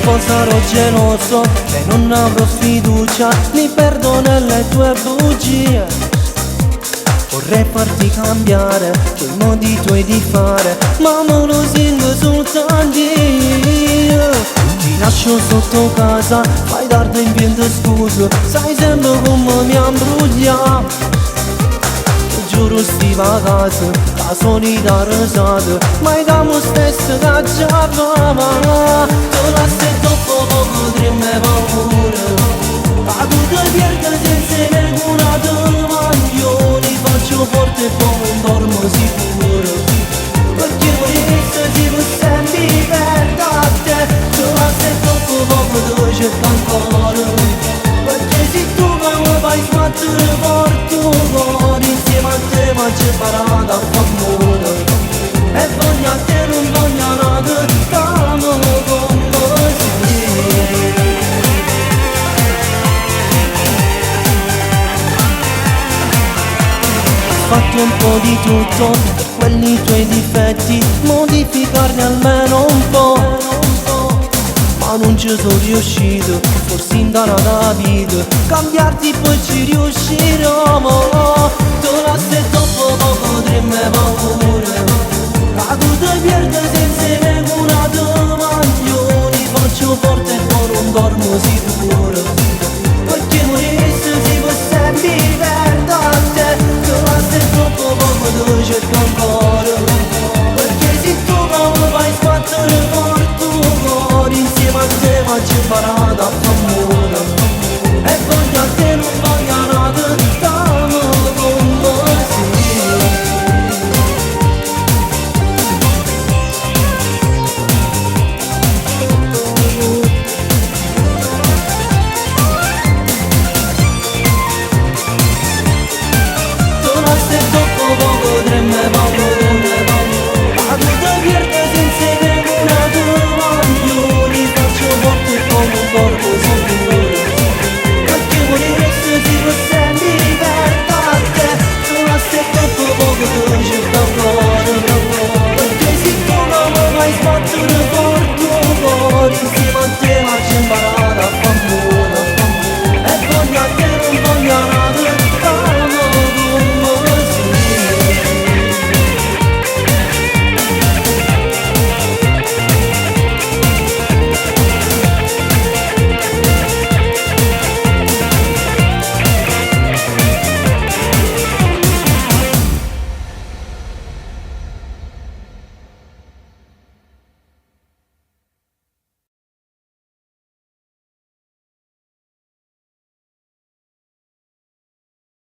troppo sarò geloso e non avrò fiducia, mi perdo nelle tue bugie. Vorrei farti cambiare quei modi tuoi di fare, ma me lo sento soltanto io. Ti lascio sotto casa, fai tardi in pieno scusa, sai sempre come mi ambruglia. Giuro stiva a casa, la solita risata, ma dammo stesso che già va. Tu la stai troppo poco, tremme paura, ma tu ti perdi senza nessuna domanda. Li faccio forte e poi non dormo sicuro, perché questo si può sempre perdere a te. Tu la stai troppo poco, tu cerca ancora, perché se tu mi fai sbattere forte un cuore, insieme a te mi c'è imparato a far muro, e voglio a te non voglio nada, stiamo con così. Ho fatto un po' di tutto per quelli tuoi difetti, modificarne almeno un po', ma non ci sono riuscito, forse in data vita, cambiarti poi ci riusciremo. Tu la stai troppo poco, tremme paura, ma tu ti perdi senza nessuna domanda. Li faccio forte e poi non dormo sicuro, perché questo si può sempre perdere a te. Tu la stai troppo poco, tu cerca ancora, perché se tu mi fai sbattere forte un cuore, insieme a te mi c'è imparato